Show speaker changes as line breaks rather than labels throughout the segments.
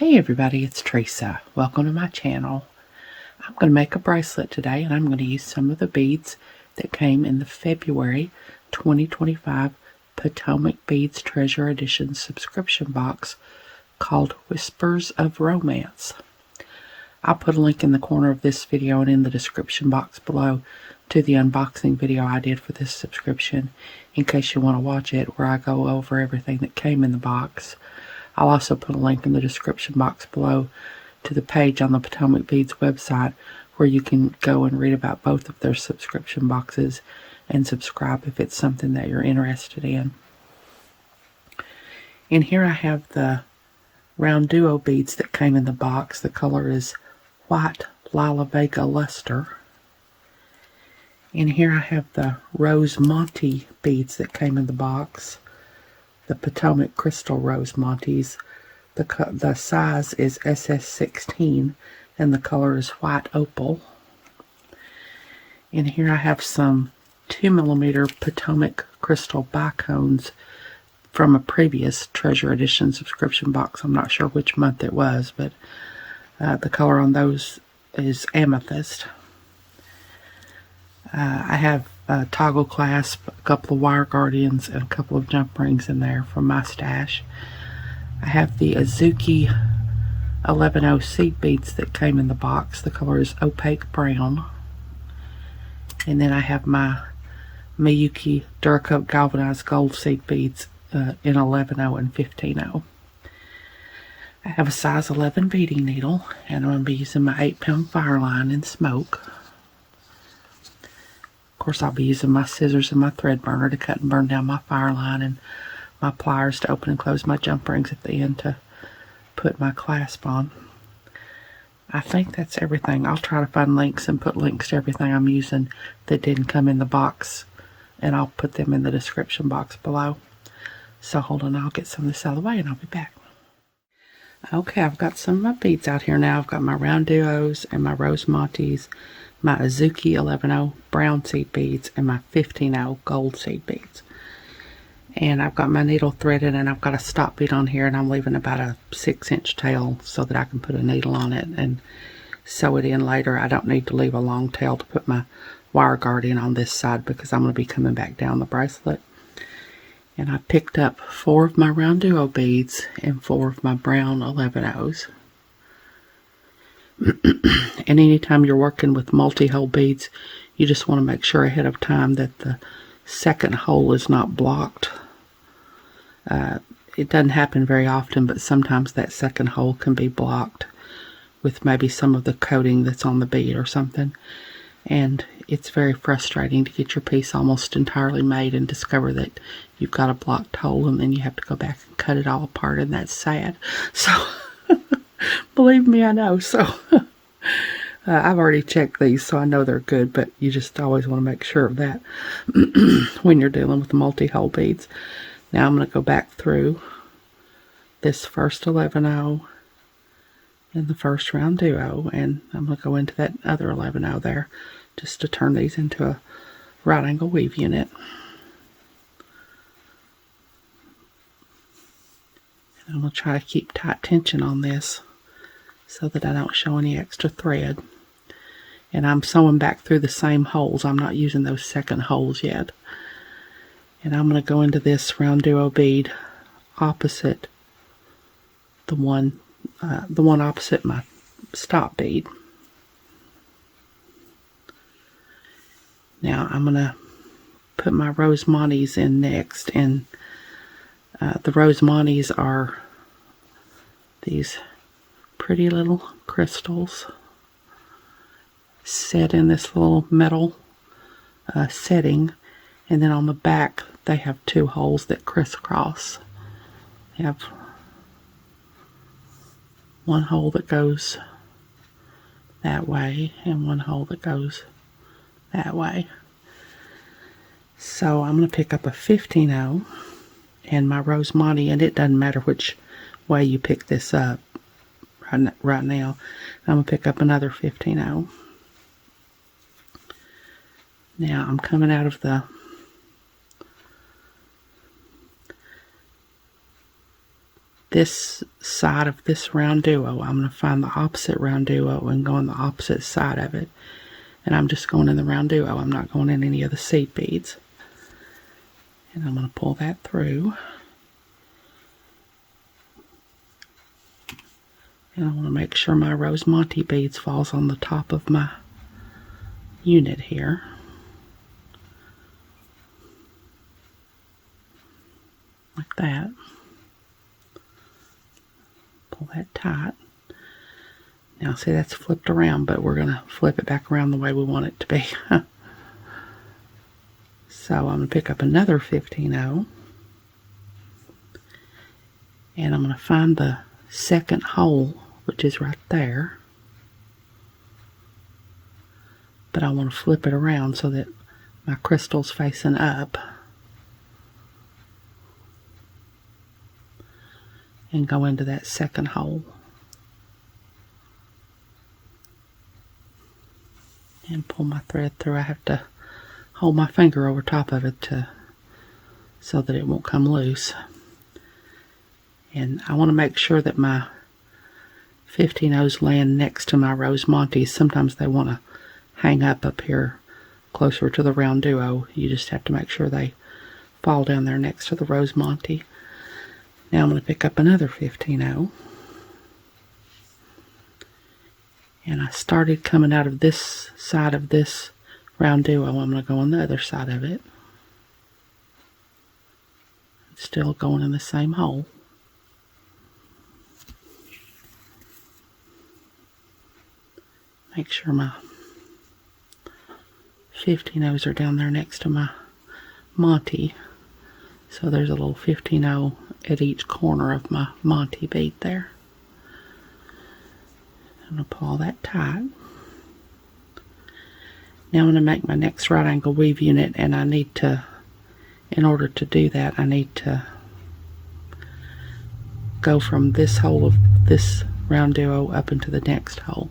Hey everybody, it's Teresa. Welcome to my channel. I'm going to make a bracelet today, and I'm going to use some of the beads that came in the February 2025 Potomac Beads Treasure Edition subscription box called Whispers of Romance. I'll put a link in the corner of this video and in the description box below to the unboxing video I did for this subscription in case you want to watch it, where I go over everything that came in the box. I'll also put a link in the description box below to the page on the Potomac Beads website where you can go and read about both of their subscription boxes and subscribe if it's something that you're interested in. In here I have the RoudDuo beads that came in the box. The color is White Lila Vega Luster. In here I have the Rose Montee beads that came in the box. The Potomac Crystal Rose Montees. The size is SS16 and the color is White Opal. In here I have some 2mm Potomac Crystal Bicones from a previous Treasure Edition subscription box. I'm not sure which month it was, but the color on those is Amethyst. I have a toggle clasp, a couple of wire guardians, and a couple of jump rings in there from my stash. I have the Azuki 11-0 seed beads that came in the box. The color is opaque brown. And then I have my Miyuki Duracoat galvanized gold seed beads in 11-0 and 15-0. I have a size 11 beading needle, and I'm going to be using my 8-pound fire line in smoke. Of course, I'll be using my scissors and my thread burner to cut and burn down my fire line, and my pliers to open and close my jump rings at the end to put my clasp on. I think that's everything. I'll try to find links and put links to everything I'm using that didn't come in the box, and I'll put them in the description box below. So hold on, I'll get some of this out of the way and I'll be back. Okay, I've got some of my beads out here now. I've got my RoudDuos and my Rose Montees, my Azuki 11-0 brown seed beads, and my 15-0 gold seed beads. And I've got my needle threaded, and I've got a stop bead on here, and I'm leaving about a 6-inch tail so that I can put a needle on it and sew it in later. I don't need to leave a long tail to put my wire guardian on this side because I'm going to be coming back down the bracelet. And I picked up 4 of my RoudDuo beads and 4 of my brown 11-0s. And anytime you're working with multi-hole beads, you just want to make sure ahead of time that the second hole is not blocked. It doesn't happen very often, but sometimes that second hole can be blocked with maybe some of the coating that's on the bead or something. And it's very frustrating to get your piece almost entirely made and discover that you've got a blocked hole, and then you have to go back and cut it all apart, and that's sad. So believe me, I know. So I've already checked these, so I know they're good, but you just always want to make sure of that when you're dealing with multi-hole beads. Now I'm going to go back through this first 11-0 and the first RoudDuo, and I'm going to go into that other 11-0 there just to turn these into a right angle weave unit. And I'm going to try to keep tight tension on this so that I don't show any extra thread. And I'm sewing back through the same holes. I'm not using those second holes yet. And I'm going to go into this RoudDuo bead opposite the one opposite my stop bead. Now I'm going to put my Rose Montees in next, and the Rose Montees are these pretty little crystals set in this little metal setting, and then on the back they have 2 holes that crisscross. They have one hole that goes that way and one hole that goes that way. So I'm going to pick up a 15-0 and my Rose Montee, and it doesn't matter which way you pick this up right now. I'm going to pick up another 15-0. Now I'm coming out of this side of this round duo. I'm going to find the opposite round duo and go on the opposite side of it. And I'm just going in the round duo. I'm not going in any of the seed beads. And I'm going to pull that through. And I want to make sure my rose Montee beads falls on the top of my unit here. Like that. Pull that tight. Now see, that's flipped around, but we're going to flip it back around the way we want it to be. So I'm going to pick up another 15-0. And I'm going to find the second hole, which is right there. But I want to flip it around so that my crystal's facing up. And go into that second hole. And pull my thread through. I have to hold my finger over top of it so that it won't come loose. And I want to make sure that my 15-0s land next to my rose Montees. Sometimes they want to hang up here closer to the round duo. You just have to make sure they fall down there next to the rose Montee. Now I'm going to pick up another 15-0. And I started coming out of this side of this round duo. I'm going to go on the other side of it. Still going in the same hole. Make sure my 15-0s are down there next to my Montee. So there's a little 15-0 at each corner of my Montee bead there. I'm going to pull that tight. Now I'm going to make my next right angle weave unit, and I need to, in order to do that, I need to go from this hole of this round duo up into the next hole.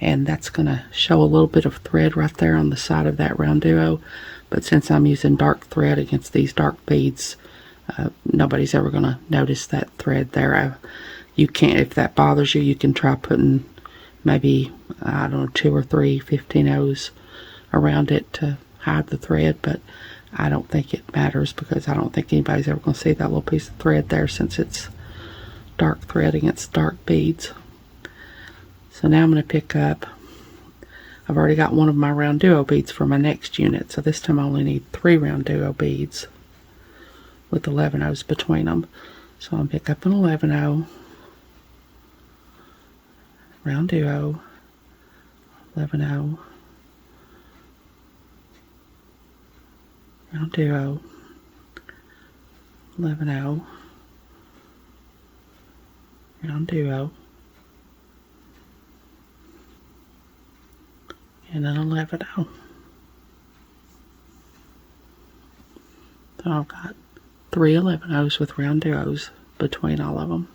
And that's going to show a little bit of thread right there on the side of that round duo. But since I'm using dark thread against these dark beads, nobody's ever going to notice that thread there. You can't, if that bothers you, you can try putting maybe, I don't know, 2 or 3 15-0s around it to hide the thread, but I don't think it matters because I don't think anybody's ever going to see that little piece of thread there since it's dark thread against dark beads. So now I'm going to pick up, I've already got one of my round duo beads for my next unit, so this time I only need 3 round duo beads with 11-0s between them. So I'll pick up an 11-0, round duo, 11-0, round duo, 11-0, round duo, and an 11-0. So I've got 3 11-0s with round duos between all of them.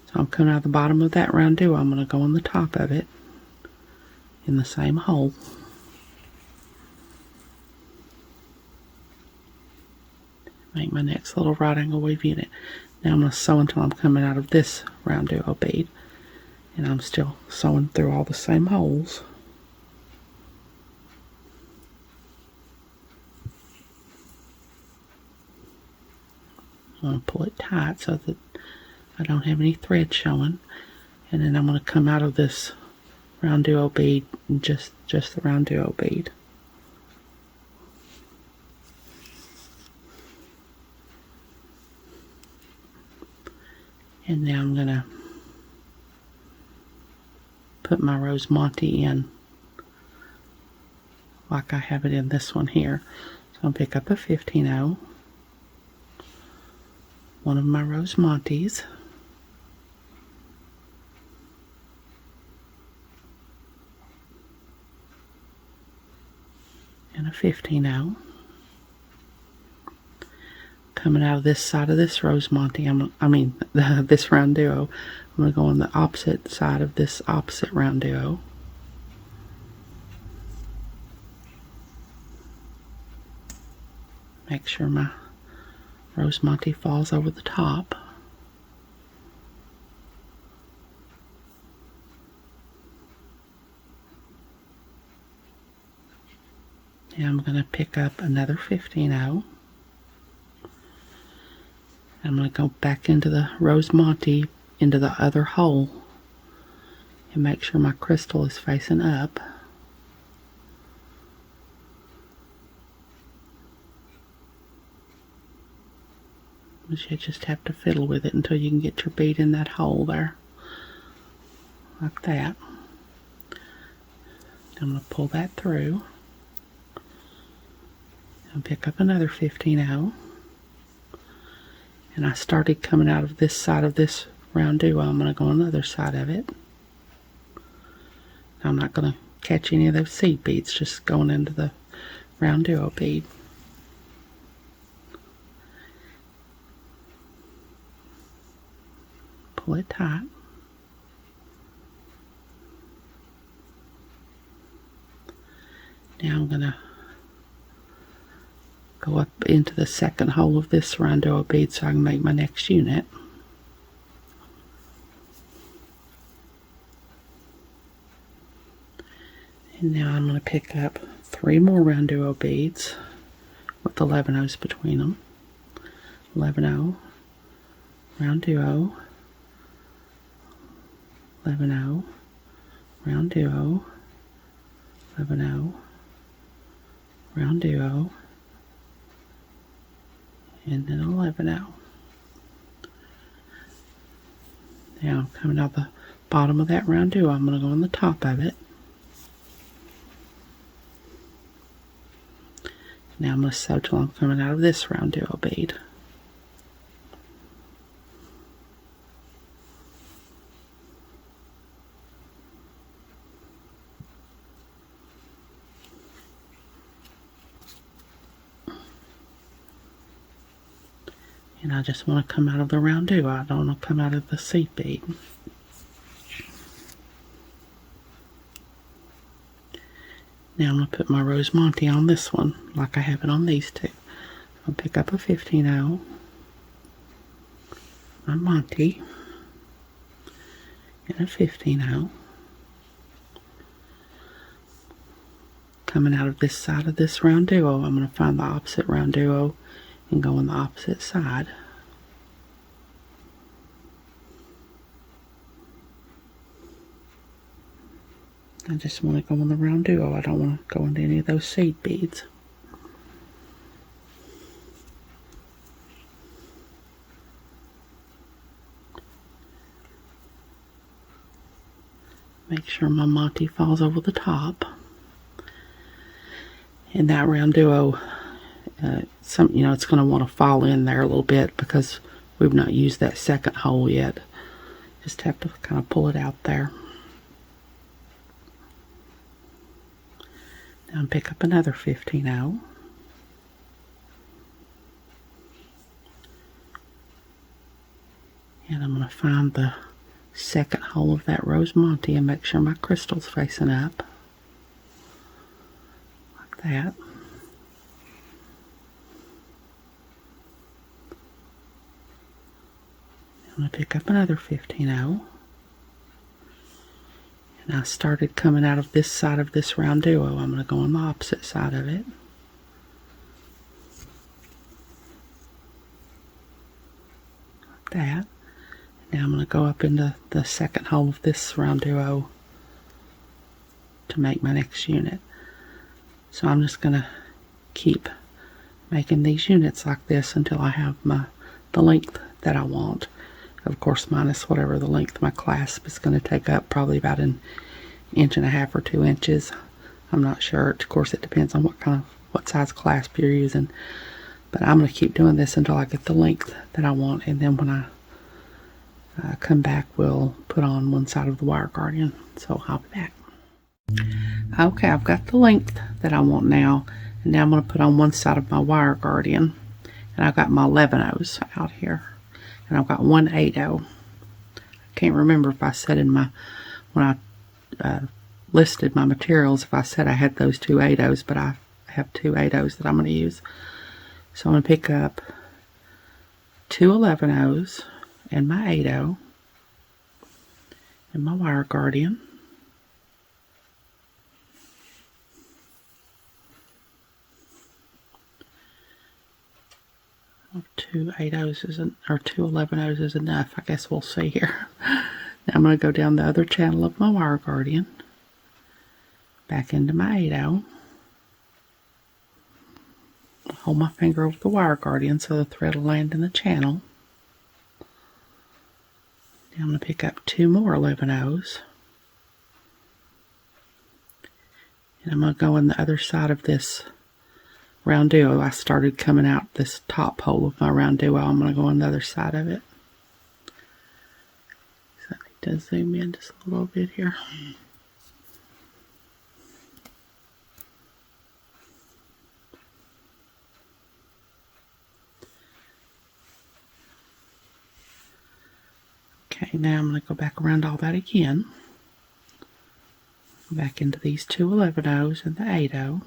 So I'm coming out the bottom of that round duo. I'm going to go on the top of it in the same hole. Make my next little right angle weave unit. Now I'm going to sew until I'm coming out of this round duo bead. And I'm still sewing through all the same holes. I'm going to pull it tight so that I don't have any thread showing. And then I'm going to come out of this round duo bead and just the round duo bead. And now I'm going to put my rose Montee in like I have it in this one here. So I'll pick up a 15-0, one of my rose Montees, and a 15-0. Coming out of this side of this rose Montee, this round duo, I'm going to go on the opposite side of this opposite round duo. Make sure my Rose Montee falls over the top. Now I'm going to pick up another 15-0. I'm going to go back into the Rose Montee, into the other hole, and make sure my crystal is facing up. But you just have to fiddle with it until you can get your bead in that hole there, like that. I'm going to pull that through and pick up another 15-0. And I started coming out of this side of this RoudDuo. I'm going to go on the other side of it. I'm not going to catch any of those seed beads, just going into the RoudDuo bead. Pull it tight. Now I'm going to go up into the second hole of this RoudDuo bead so I can make my next unit. And now I'm going to pick up 3 more RoudDuo beads with 11 O's between them. 11-0, RoudDuo, 11-0, RoudDuo, 11-0, RoudDuo, and then 11-0. Now coming out the bottom of that RoudDuo, I'm going to go on the top of it. Now I'm going to sew till I'm coming out of this RoudDuo bead. And I just want to come out of the RoudDuo. I don't want to come out of the seed bead. Now I'm going to put my Rose Montee on this one, like I have it on these two. I'll pick up a 15-0, my Montee, and a 15-0. Coming out of this side of this RoudDuo, I'm going to find the opposite RoudDuo and go on the opposite side. I just want to go on the RoudDuo. I don't want to go into any of those seed beads. Make sure my Montee falls over the top. And that RoudDuo, it's going to want to fall in there a little bit because we've not used that second hole yet. Just have to kind of pull it out there. Now pick up another 15-0. And I'm going to find the second hole of that Rose Montee and make sure my crystal's facing up. Like that. I'm going to pick up another 15-0. And I started coming out of this side of this RoudDuo. I'm going to go on the opposite side of it. Like that. Now I'm going to go up into the second hole of this RoudDuo to make my next unit. So I'm just going to keep making these units like this until I have the length that I want. Of course, minus whatever the length my clasp is going to take up, probably about 1.5 inches or 2 inches. I'm not sure. Of course, it depends on what size clasp you're using. But I'm going to keep doing this until I get the length that I want, and then when I come back, we'll put on one side of the wire guardian. So I'll be back. Okay, I've got the length that I want now, and now I'm going to put on one side of my wire guardian, and I've got my 11-0s out here. And I've got one 8-0. I can't remember if I said when I listed my materials, if I said I had those 2 8-0s, but I have 2 8-0s that I'm going to use. So I'm going to pick up 2 11-0s and my 8-0 and my wire guardian. Two 8-0s isn't, or 2 11-0s is enough. I guess we'll see here. Now I'm going to go down the other channel of my wire guardian, back into my 8-0. Hold my finger over the wire guardian so the thread will land in the channel. Now I'm going to pick up 2 more 11-0s. And I'm going to go on the other side of this RoudDuo. I started coming out this top hole of my RoudDuo. I'm going to go on the other side of it. So I need to zoom in just a little bit here. Okay, now I'm going to go back around all that again. Go back into these 2 11-0s and the 8-0.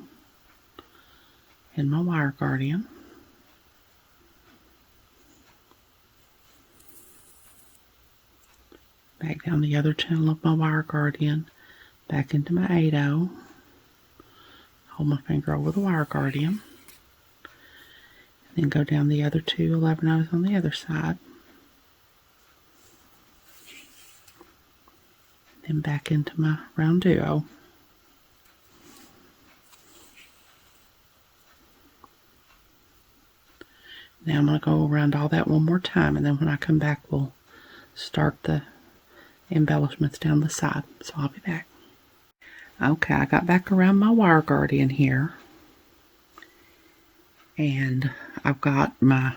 And my wire guardian. Back down the other channel of my wire guardian, back into my 8-0. Hold my finger over the wire guardian. And then go down the other 2 11-0s on the other side. Then back into my RoudDuo. Now I'm going to go around all that one more time, and then when I come back we'll start the embellishments down the side. So I'll be back. Okay, I got back around my wire guardian here, and I've got my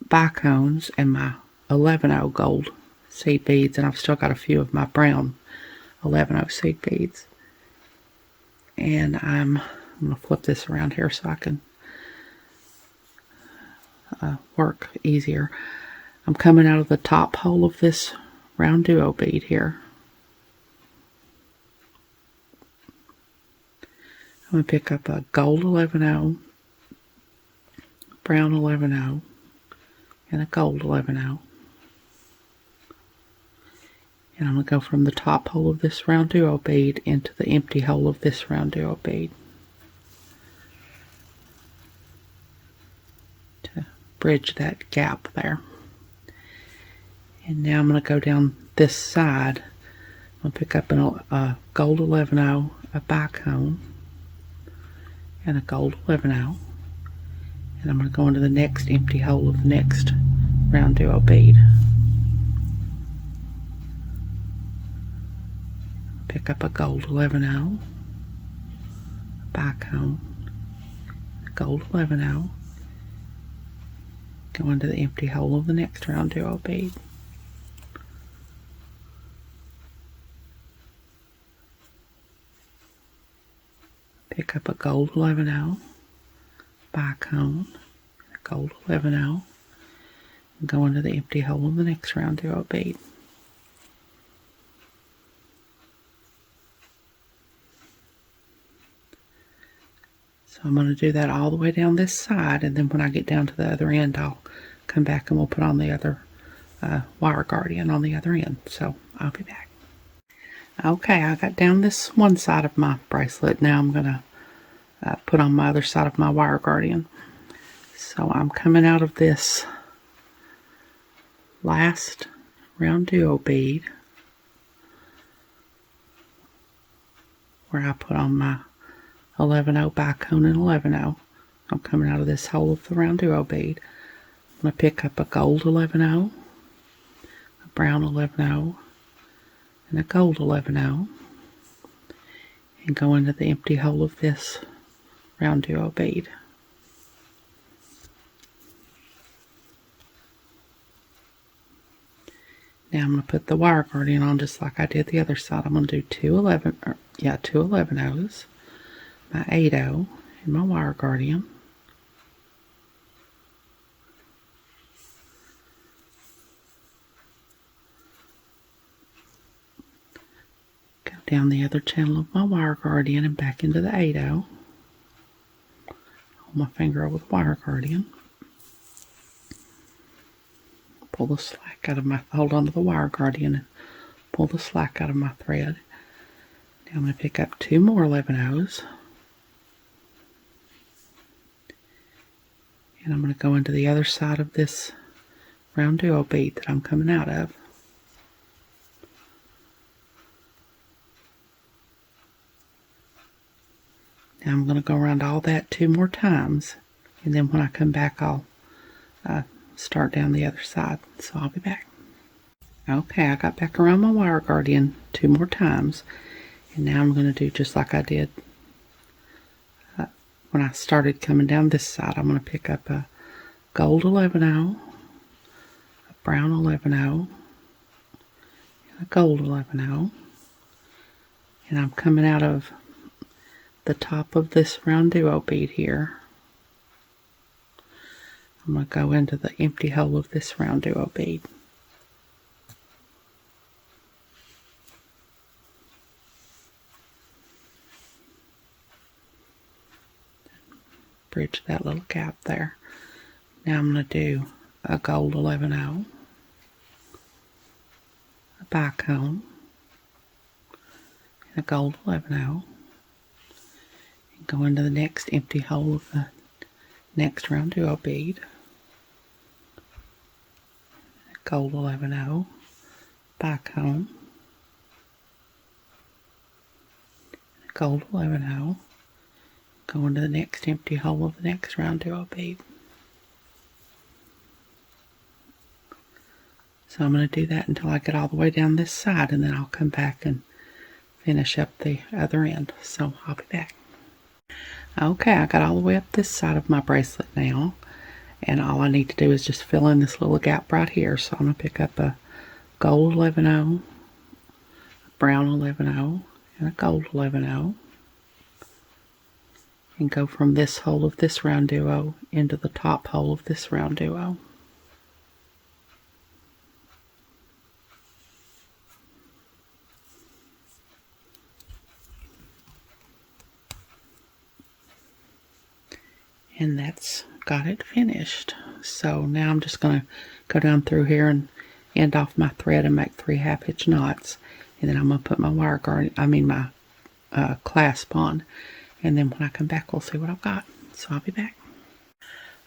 bicones and my 11-0 gold seed beads, and I've still got a few of my brown 11-0 seed beads. And I'm going to flip this around here so I can work easier. I'm coming out of the top hole of this RoudDuo bead here. I'm going to pick up a gold 11-0, brown 11-0, and a gold 11-0. And I'm going to go from the top hole of this RoudDuo bead into the empty hole of this RoudDuo bead to bridge that gap there. And now I'm going to go down this side. I'm going to pick up a gold 11-0, a bicone, and a gold 11-0. And I'm going to go into the next empty hole of the next RoudDuo bead. Pick up a gold 11-0, a bicone, a gold 11-0. Go into the empty hole of the next RoudDuo bead. Pick up a gold 11-0, bicone, a gold 11-0, and go into the empty hole of the next RoudDuo bead. So I'm going to do that all the way down this side, and then when I get down to the other end, I'll come back and we'll put on the other wire guardian on the other end. So I'll be back. Okay, I got down this one side of my bracelet. Now I'm going to put on my other side of my wire guardian. So I'm coming out of this last RoudDuo bead where I put on my 11-0 bicone and 11-0. I'm coming out of this hole of the RoudDuo bead. I'm going to pick up a gold 11-0, a brown 11-0, and a gold 11-0, and go into the empty hole of this RoudDuo bead. Now I'm going to put the wire guardian on just like I did the other side. I'm going to do two 11-0s, my 8-0, and my wire guardian. Go down the other channel of my wire guardian and back into the 8-0. Hold my finger over the wire guardian. pull the slack out of my, hold on to the wire guardian and pull the slack out of my thread. Now I'm going to pick up 2 more 11/0s. And I'm going to go into the other side of this RoudDuo bead that I'm coming out of. Now I'm going to go around all that 2 more times, and then when I come back I'll start down the other side. So I'll be back. Okay, I got back around my wire guardian 2 more times, and now I'm going to do just like I did when I started coming down this side. I'm going to pick up a gold 11/0, a brown 11/0, and a gold 11/0, and I'm coming out of the top of this RoudDuo bead here. I'm going to go into the empty hole of this RoudDuo bead. Bridge that little gap there. Now I'm going to do a gold 11/0, a bicone, and a gold 11/0, and go into the next empty hole of the next RoudDuo bead, a gold 11/0, bicone, a gold 11/0, go into the next empty hole of the next RoudDuo bead. So I'm going to do that until I get all the way down this side, and then I'll come back and finish up the other end. So I'll be back. Okay, I got all the way up this side of my bracelet now, and all I need to do is just fill in this little gap right here. So I'm going to pick up a gold 11/0, a brown 11/0, and a gold 11/0, and go from this hole of this RoudDuo into the top hole of this RoudDuo. And that's got it finished. So now I'm just going to go down through here and end off my thread and make 3 half-hitch knots. And then I'm going to put my wire guard, my clasp on. And then when I come back, we'll see what I've got. So I'll be back.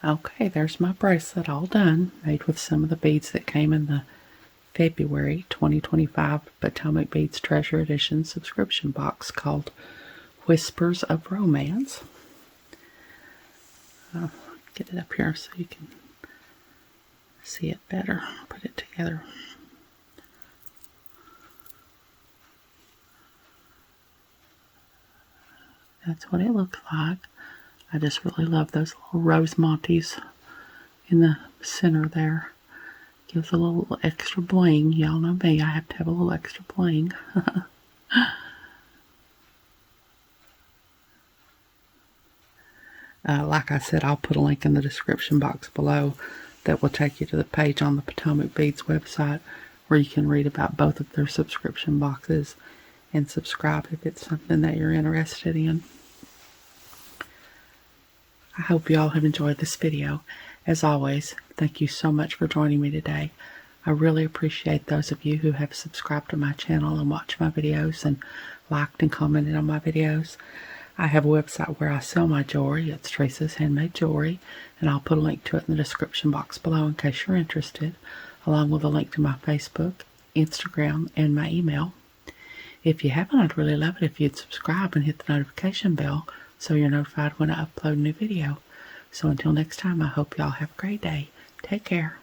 Okay, there's my bracelet all done, made with some of the beads that came in the February 2025 Potomac Beads Treasure Edition subscription box called Whispers of Romance. I'll get it up here so you can see it better. Put it together. That's what it looks like. I just really love those little rose Montees in the center there. Gives a little extra bling. Y'all know me, I have to have a little extra bling. Like I said, I'll put a link in the description box below that will take you to the page on the Potomac Beads website where you can read about both of their subscription boxes and subscribe if it's something that you're interested in. I hope you all have enjoyed this video. As always, thank you so much for joining me today. I really appreciate those of you who have subscribed to my channel and watched my videos and liked and commented on my videos. I have a website where I sell my jewelry. It's Teresa's Handmade Jewelry, and I'll put a link to it in the description box below in case you're interested, along with a link to my Facebook, Instagram, and my email. If you haven't, I'd really love it if you'd subscribe and hit the notification bell so you're notified when I upload a new video. So until next time, I hope y'all have a great day. Take care.